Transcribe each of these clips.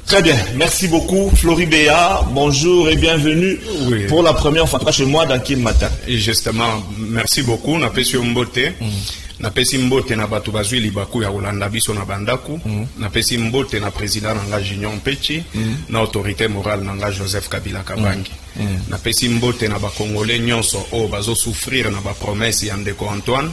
Très bien, merci beaucoup Flori Béa, bonjour et bienvenue pour la première fois chez moi dans Kin Matin. Et justement, merci beaucoup, na pesi mbote. Na pesi mbote na batu bazwi libaku ya Olanda biso na bandaku. Na pesi mbote na président nanga Junior Mpechi, na autorité morale nanga Joseph Kabila Kabangi. Na pesi mbote na ba Congolais nyonso o bazo souffrir na ba promesse ya ndeko Antoine.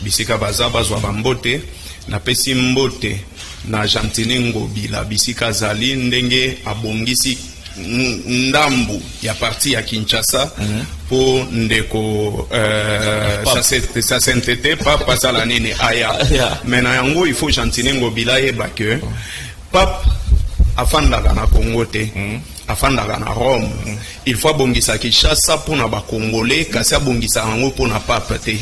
Bisika baza bazwa bambote. Na pesi mbote na Jantiningo bila bisika zali ndenge abongisi ndambu ya parti ya Kinshasa po ndeko ça s'entete papa sala nini aya mena yango il faut Jantiningo bila yeba que pap afandaka na Congo te afandaka na Rome il faut bongisa Kinshasa pour na ba Congolais kasi bongisa yango pour na pape te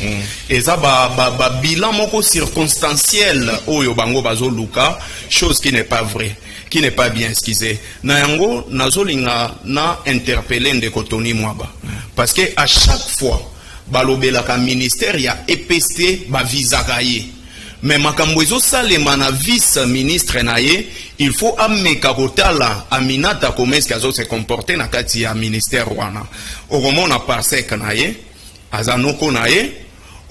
eza ba bilan moko circonstanciel oyo bango bazo luka, chose qui n'est pas vrai, qui n'est pas bien, excusez. Na yango nazolinga na interpeller ndeko Tony Mwaba parce que à chaque fois balobelaka ministère ya EPST ba visaka ye. Mais makambo ezo salema na vice ministre na ye, il faut ameka kotala Aminata Komes kazo se comporter na kati ya ministère wana. Okomona parsek na ye, azanoko na ye,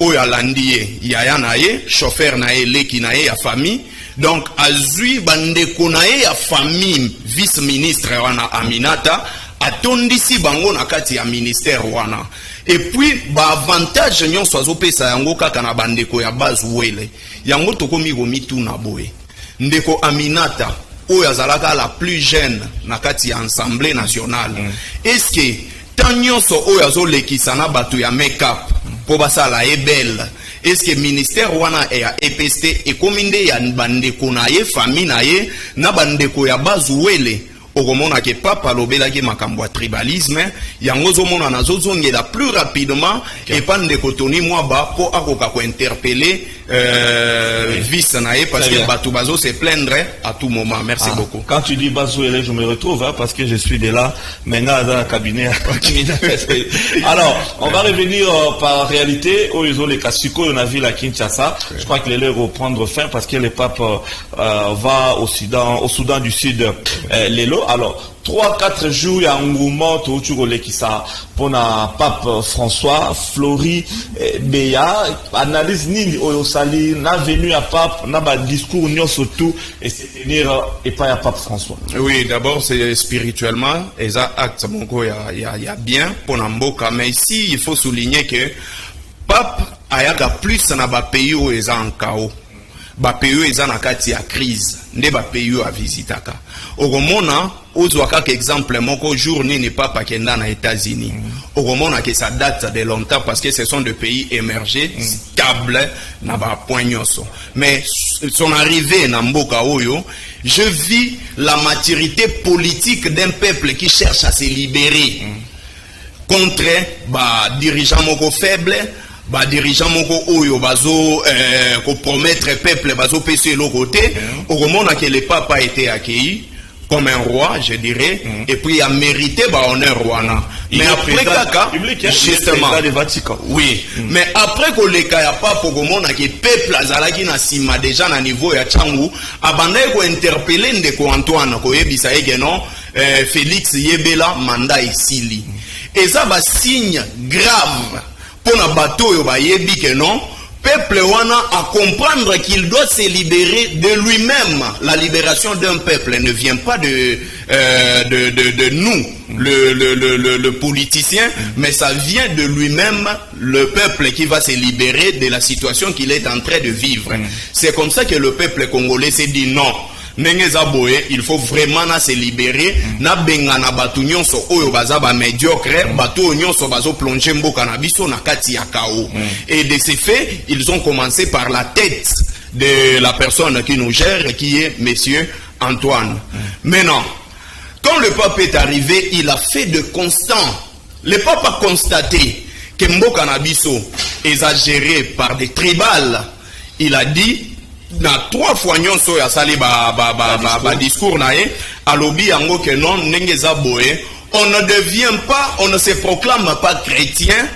oyo alandi ye, yaya na ye, chauffeur na ye, leki na ye ya famille. Donc azui bandeko na ye ya famille vice ministre wana Aminata atondisi bango na kati ya ministère wana. Et puis ba avantage nyon soazo pesa yango kaka na bandeko ya base wele. Yango tokomi gomitu na boye. Ndeko Aminata oyo azalaka la plus jeune na kati ya Assemblée nationale. Est-ce que tant nyonso oyo azolekisa na batu ya make-up po basala ebel? Est-ce que ministère wana ya EPST ekominde ya bandeko na ye famille na ye na bandeko ya base wele? Okomona ke papa lobela ke makambo ya tribalisme yango zomona nazozongela plus rapidement et pas ndeko Tony Mwaba po akoka ko interpeller vice nae parce que bato bazo se plaindre à tout moment. Merci beaucoup. Quand tu dis Bazouele, je me retrouve parce que je suis de là maintenant dans le cabinet. Alors, on va revenir par réalité au les Kasuko on a vu la Kinshasa. Je crois que les leurs vont prendre fin parce que le pape va au Soudan du Sud Lelo. Alors 3-4 jours il y a un mouvement qui ça pour na pape François Flori Béa analyse ni Oyosali na venu à pape na ba discours ni surtout et se tenir et pas à pape François. Oui, d'abord c'est spirituellement et ça acte monko il y a bien pour Namboka, mais ici il faut souligner que pape ayaka plus na ba pays où ils en chaos. Ba pays eza na kati ya crise nde ba pays a visitaka okomona ozwaka ka exemple moko jour nini papa kenda na États-Unis okomona que ça date de longtemps parce que ce sont des pays émergés stables na ba point nyonso, mais son arrivée na mboka oyo je vis la maturité politique d'un peuple qui cherche à se libérer contre ba dirigeants moko faibles. Ba dirigeant moko oyo bazo ko promettre peuple bazo pese le côté au moment que le papa a été accueilli comme un roi, je dirais, et puis a mérité ba honneur roi. Mais après kaka justement oui, mais après que le cas ya pas pour comment que peuple azalaki na sima déjà na niveau ya changu abandé ko interpeller ndeko Antoine ko yebisa eke non Félix Yebela mandat isili et ça ba signe grave pour na bateau yo ba yebi que non peuple wana à comprendre qu'il doit se libérer de lui-même. La libération d'un peuple ne vient pas de nous, le politicien, mais ça vient de lui-même, le peuple qui va se libérer de la situation qu'il est en train de vivre. C'est comme ça que le peuple congolais s'est dit non. Il faut vraiment se libérer na benga na batu nyonso oyo baza ba médiocre batu nyonso bazo plonger mboka na biso na kati ya chaos. Et de ces faits, ils ont commencé par la tête de la personne qui nous gère, qui est monsieur Antoine. Maintenant, quand le pape est arrivé, il a fait de constant. Le pape a constaté que mboka na biso exagéré par des tribales. Il a dit na 3 fois nyonso ya sali ba discours na ye alobi yango que non nengeza boye on ne devient pas, on ne se proclame pas chrétien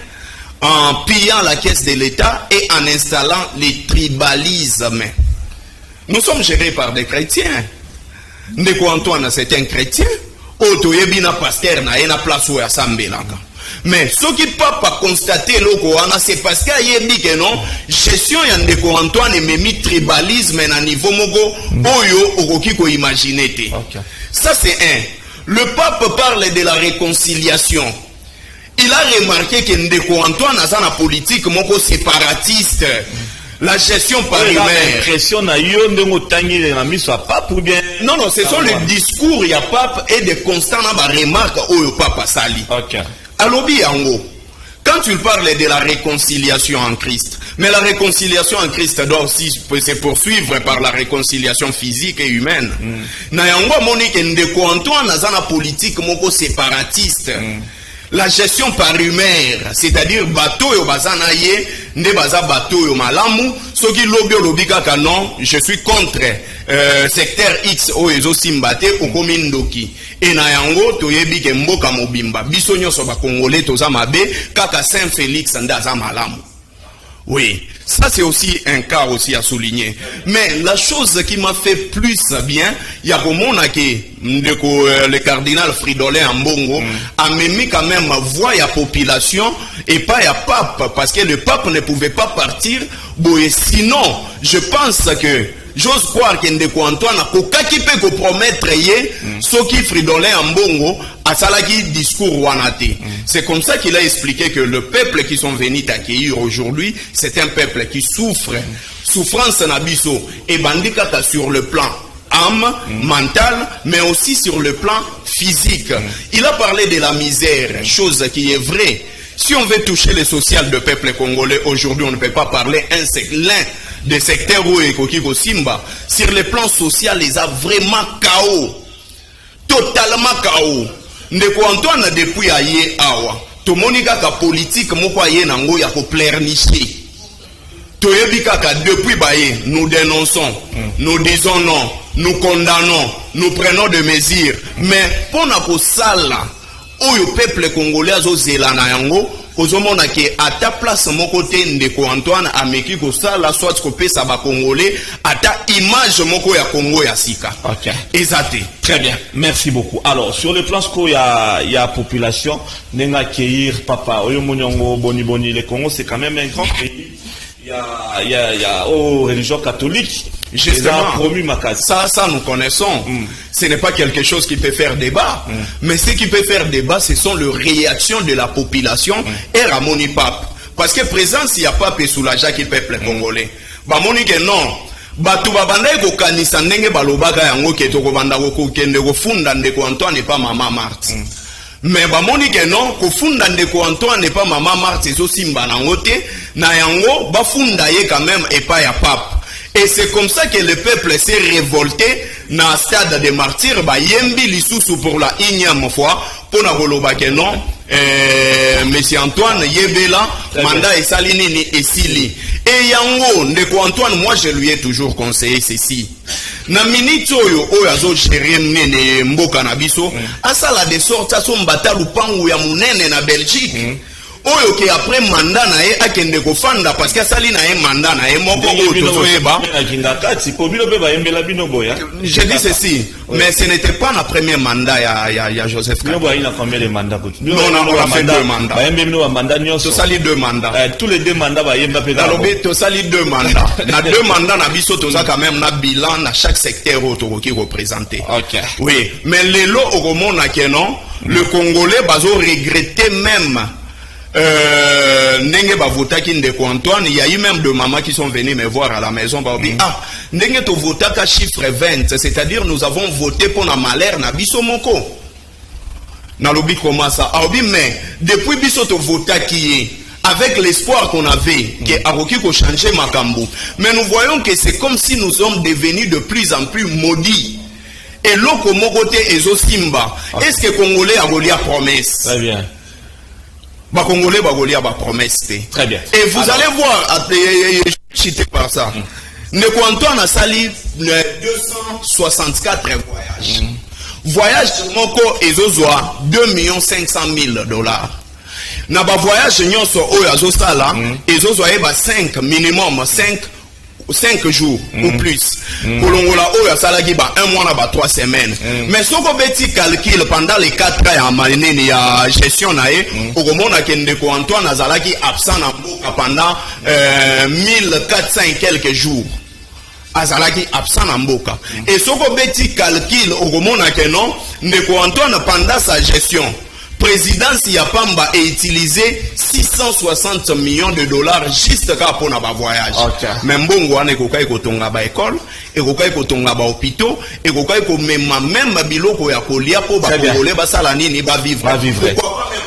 en pillant la caisse de l'État et en installant les tribalismes. Nous sommes gérés par des chrétiens. ndeko Antoine c'est un chrétien oto yebina pasteur na ena place où asambelaka. Mais ce qui pas constater loko wana c'est parce qu'il y a que non gestion ya ndeko Antoine memi tribalisme na niveau moko oyo okoki ko imaginer te. Ça c'est un. Le pape parle de la réconciliation. Il a remarqué que ndeko Antoine a une politique moko séparatiste. La gestion par humaine. Non, non, ce sont les discours il y a pape et des constants remarques au papa Sali. Alors, quand tu parles de la réconciliation en Christ, mais la réconciliation en Christ doit aussi se poursuivre par la réconciliation physique et humaine. Nayango Monique ndeko Antoine a une politique moko séparatiste. La gestion par humeur, c'est-à-dire bateau yo bazana ye, nde baza bateau yo malamu, ce qui lobby lobika kanon, je suis contre secteur X o ezo simbate ou commune doki. Et na yango toyebi ke mboka mobimba, biso nyonso ba congolais toza mabe, kaka Saint-Félix ndaza malamu. Oui, ça c'est aussi un cas aussi à souligner. Mais la chose qui m'a fait plus bien, il y a le cardinal Fridolin Ambongo a mis quand même voix à la population et pas à pape, parce que le pape ne pouvait pas partir. Sinon, je pense que j'ose croire que Ndeko Antoine a peut promettre ce qui Fridolin Ambongo a salaki discours wanate. C'est comme ça qu'il a expliqué que le peuple qui sont venus t'accueillir aujourd'hui, c'est un peuple qui souffre. Souffrance nabiso et bandikata sur le plan âme, mental, mais aussi sur le plan physique. Il a parlé de la misère, chose qui est vraie. Si on veut toucher le social du peuple congolais, aujourd'hui on ne peut pas parler l'un des secteurs où Ekokiko Simba. Sur le plan social, ils ont vraiment chaos. Totalement chaos. Ndeko Antoine depuis aye awa. Tomonika ka politique moko aye nango ya ko pleurnicher. Toyebi kaka depuis baye, nous dénonçons, nous disons non, nous condamnons, nous prenons des mesures. Mais pour na ko sala oyo peuple congolais azozela na yango kozomona ke ata place moko te ndeko Antoine ameki ko sala soit ko pesa ba congolais ata image moko ya Congo ya sika. OK. Exacté. Très bien. Merci beaucoup. Alors, sur le plan il y a population nenga accueillir papa oyo monyongo boni boni le Congo c'est quand même un grand pays. Il y a religion catholique. Ça nous connaissons. Ce n'est pas quelque chose qui peut faire débat. Mais ce qui peut faire débat, ce sont les réactions de la population et Ramoni Pape. Parce que présence, il n'y a pas de soulager qui peuple congolais. Bamoni que non. Batu babanda ko kanisa ndenge balobaka yango ke to ko banda ko kende ko funda ndeko Antoine pas maman Marthe. Mais bamoni que non, ko funda ndeko Antoine n'est pas maman Marthe zo simba nango te na yango ba funda ye quand même et pas ya pape. Et c'est comme ça que le peuple s'est révolté dans le stade de martyrs. Bah yembi lisusu pour la énième fois pour na koloba que non. Monsieur Antoine yebela mandat et salini ni esili. Et yango ndeko Antoine, moi je lui ai toujours conseillé ceci. Na minute oyo azo gérer nene mboka na biso, asala de sorte aso mbata lupangu ya munene na Belgique. Oyo ke après mandat na ye akende ko fanda parce que sali na ye mandat na ye moko otozoeba. Je dis ceci, mais ce n'était pas le premier mandat ya Joseph Kabila. Il a combien de mandats? Non, on a fait 2 mandats. To sali 2 mandats. Tous les 2 mandats ba yemba pe. Alors to sali 2 mandats. Na 2 mandats na biso toza quand même na bilan na chaque secteur qui représenté. OK. Oui, mais les lots au mona que non, le Congolais bazo regretter même ndenge bavotaki ndeko Antoine, il y a eu même 2 mamans qui sont venues me voir à la maison babi ndenge to votaka chiffre 20, c'est-à-dire nous avons voté pour na malheur na biso moko na lobi comment ça aobi mais depuis biso to votaki avec l'espoir qu'on avait que aroki ko changer makambo, mais nous voyons que c'est comme si nous sommes devenus de plus en plus maudits et loko mokote ezo simba. Est-ce que Congolais a golia promesse? Très bien. Congolais bagolia ba promesse. Très bien. Et vous allez voir chité par ça. Ndeko Antoine a sali 264 voyages. Voyage moko ezozwa $2,500,000. Na ba voyage nyonso oyo azosala ezozwa eba 5 minimum 5 5 jours ou plus. Kolongola oyo asalaki ba 1 mois na ba 3 semaines. Mais soko beti calcul pendant les 4 ans ya manene ya gestion na ye, okomona ke ndeko Antoine azalaki absent na mboka pendant 1400 et quelques jours. Azalaki absent na mboka. Et soko beti calcul okomona ke non, ndeko Antoine pendant sa gestion présidence Yapamba a utilisé 660 millions de dollars juste pour na voyage. Même bon wana ekokai kotonga ba école, ekokai kotonga ba hôpitaux, ekokai ko même biloko ya kolia po ba congolais ba sala nini ba vivre. Pourquoi pas même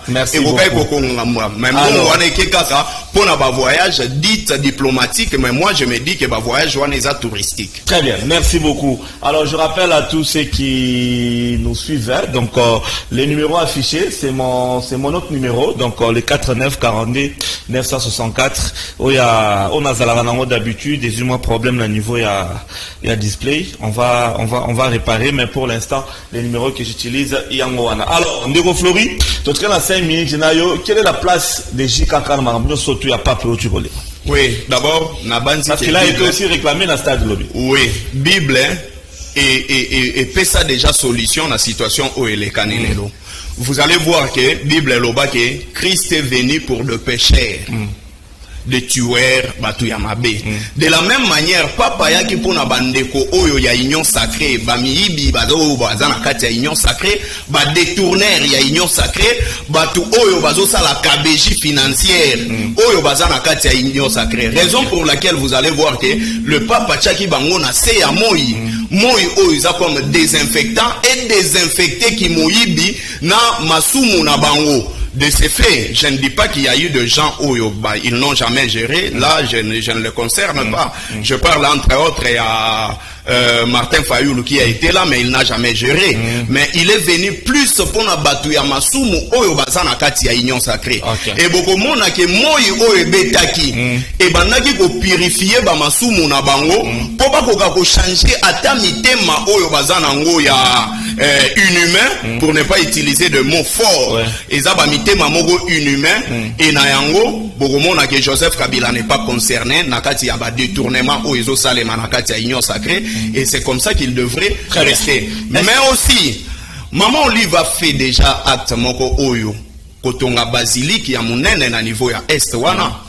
merci beaucoup. Même bon wana kekaka pour na ba voyage dit diplomatique, mais moi je me dis que ba voyage wana est touristique. Très bien, merci beaucoup. Alors je rappelle à tous ceux qui nous suivent, donc les numéros affichés, c'est mon autre numéro, donc le 49 42 964. On a Zalaranango d'habitude, des humains problèmes à niveau il y a display. On va réparer, mais pour l'instant les numéros que j'utilise Yangoana. Alors Ndeko Flori, tu traînes à 5 minutes. Quelle est la place des JKK Marambino surtout il n'y a pas peu au Oui, d'abord parce qu'il a été aussi réclamé dans le stade lobby. Oui, Bible et fait ça déjà solution à la situation où il est canelero. Vous allez voir que Bible loba que Christ est venu pour le pécheur. De tueurs batu ya mabe. De la même manière papa yaki pona bandeko oyo ya union sacrée bamiyibi bazo bazana kati ya union sacrée ba détourneur ya union sacrée batu oyo bazo sala kabeji financière oyo bazana kati ya union sacrée. Raison pour laquelle vous allez voir que le papa tchaki bango na se ya moi oyo za comme désinfectant et désinfecté ki moyibi na masumu na bango. De ces faits, je ne dis pas qu'il y a eu de gens où ils n'ont jamais géré. Là, je ne le concerne pas. Je parle entre autres à Martin Fayoulou qui a été là, mais il n'a jamais géré. Mais il est venu plus pour na batu ya masumu oyo bazana kati ya union sacrée. Et beaucoup mona ke moyi oyo betaki. Et banaki ko purifier ba masumu na bango po ba ko changer ata mitema oyo bazana ngo ya inhumain pour ne pas utiliser de mots forts. Et ça ba mitema mogo inhumain et na yango beaucoup mona ke Joseph Kabila n'est pas concerné na kati ya ba détournement oyo salema na kati ya union sacrée. Et c'est comme ça qu'il devrait rester. Mais aussi, maman Oliva fait déjà acte moko oyo kotonga basilique ya munene na niveau ya est wana.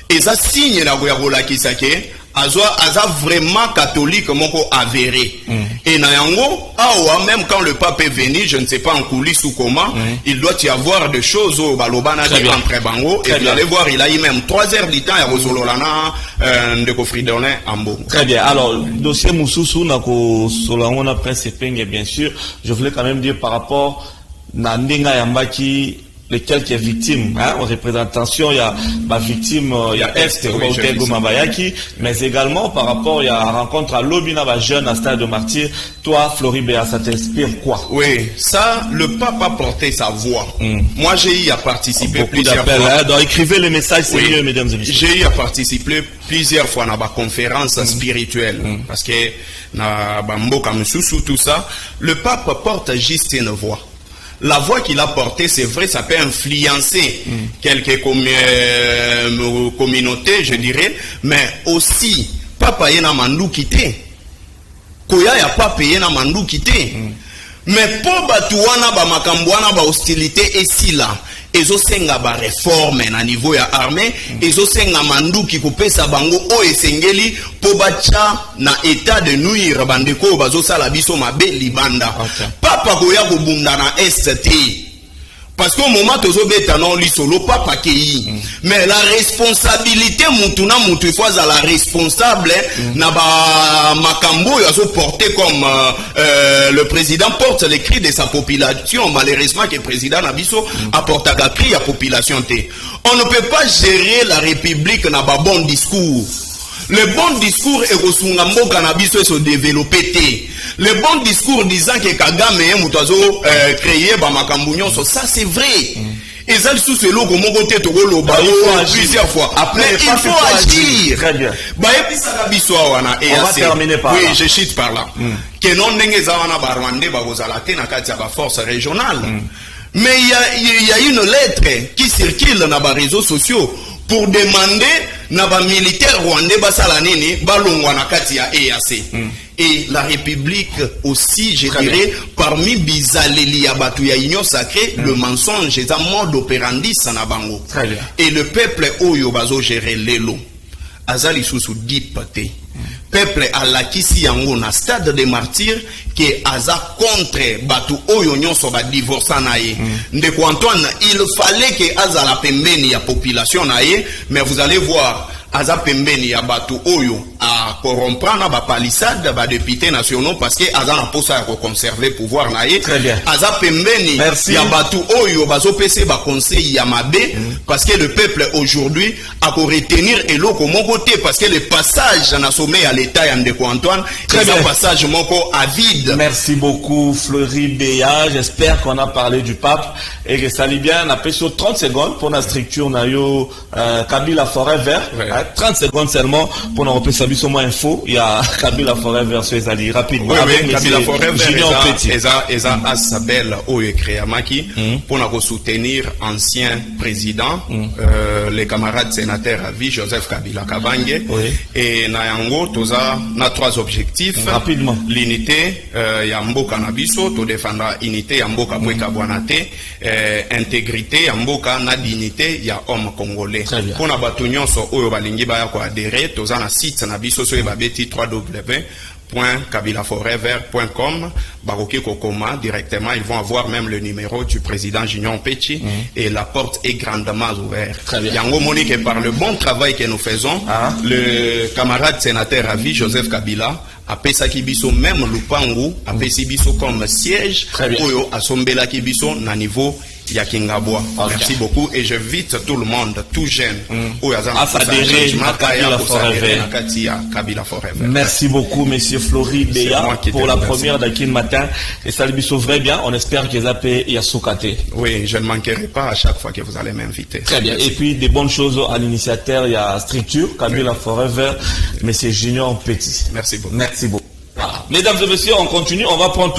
Et ça signe na goyagola kisake aza vraiment catholique moko avéré. Et na yango awa même quand le pape est venu, je ne sais pas en coulisses ou comment, il doit y avoir des choses au balobana entre bango et vous allez voir il a eu même 3 heures du temps à Rosololana de Kofridolin Ambo. Très bien. Alors dossier Moussousou nako solangona prince Penge bien sûr, je voulais quand même dire par rapport na ndenga yambaki les quelques victimes, en représentation, il y a ma victime, il y a Est, mais également par rapport, il y a une rencontre à Lobina, jeune à Stade de Martyr. Toi, Floribert, ça t'inspire quoi? Oui, ça, le pape a porté sa voix. Moi, j'ai eu à participer plusieurs fois. Donc, écrivez les messages, c'est mieux, mesdames et messieurs. J'ai eu à participer plusieurs fois dans ma conférence spirituelle, parce que, na Bamboka Moussoussou, tout ça, le pape porte juste une voix. La voix qu'il a portée, c'est vrai, ça peut influencer quelques communautés, je dirais, mais aussi, papa yena mandou quitté. Koya ya papa yena mandou quitté. Mais pour batouana ba makambouana ba hostilité et si là, ezo senga ba réforme na niveau ya armée, ezo senga mandou ki kopesa bango o esengeli po bacha na état de nuire bandeko bazo sala biso mabe libanda. Papa koya ko bunda na ST. Parce qu'au moment où on non li solo papa kei, mais la responsabilité mutuna mutu fois à la responsable na ba makambo ya so porté comme le président porte les cris de sa population. Malheureusement que le président Nabiso apporte à cri à population té. On ne peut pas gérer la République na ba bon discours. Le bon discours est au Sungambo cannabis se développer. Le bon discours disant que Kagame est moutazo créé par Makambunyon, ça c'est vrai. Et ça sous ce logo mon côté to go plusieurs fois. Après il faut agir. Très bien. On va terminer par là. Oui, je chute par là. Que non ndenge zawana ba Rwandais ba kozalate na kati ya ba force régionale. Mais il y a une lettre qui circule dans les réseaux sociaux pour demander na ba militaire rwandais basala nini balongwa na kati ya EAC. Et la République aussi, je dirais, parmi bizaleli ya batu ya union sacrée, le mensonge est un mode operandi sanabango. Et le peuple oyo bazo gérer lelo azali susu dipate. Peuple alakisi yango na stade de martyrs que aza contre batu oyo nyonso ba divorça na ye. Ndeko Antoine, il fallait que azala pembeni ya population na ye, mais vous allez voir aza pembeni ya batu oyo a corrompre ba palissade ba députés nationaux parce que aza na posa ya conserver pouvoir na ye. Aza pembeni ya batu oyo bazo pese ba conseil ya mabe parce que le peuple aujourd'hui a ko retenir eloko moko te parce que le passage na sommet à l'état ya Ndeko Antoine c'est un passage moko avide. Merci beaucoup Fleury Béa, j'espère qu'on a parlé du pape et que ça lit bien. On a pris sur 30 secondes pour la structure na yo Kabila Forêt Vert. 30 secondes seulement pour nous repérer ça moins info. Il y a Kabila Forêt Vert sur les alliés rapidement. Oui, Kabila Forêt Vert eza Asabel Oye Créamaki pour nous soutenir ancien président, les camarades sénateurs à vie Joseph Kabila Kabange. Et na yango toza na 3 objectifs. Rapidement. L'unité ya mboka na biso, to défendre unité ya mboka mweka bwanate, intégrité ya mboka na dignité ya homme congolais. Pour na batu nyonso oyo balingi baya ko adhérer, toza na site na biso so babeti www.kabilaforêtvert.com. Baroki Kokoma directement, ils vont avoir même le numéro du président Junior Pechi et la porte est grandement ouverte. Yango Monique, par le bon travail que nous faisons, le camarade sénateur à vie Joseph Kabila a pesa kibiso même Lupangu a pesi biso comme siège oyo asombela kibiso na niveau ya Kingabwa. Merci beaucoup et j'invite tout le monde, tout jeune, à s'adhérer à Kabila Forêt. Merci beaucoup, monsieur Fleury Béa, pour la première d'Akin matin. Et ça lui sauverait bien. On espère que Zapé y a Soukate. Oui, je ne manquerai pas à chaque fois que vous allez m'inviter. Très bien. Et puis, des bonnes choses à l'initiateur. Il y a Structure, Kabila Forêt Vert, monsieur Junior Petit. Merci beaucoup. Merci beaucoup. Voilà. Mesdames et messieurs, on continue. On va prendre tout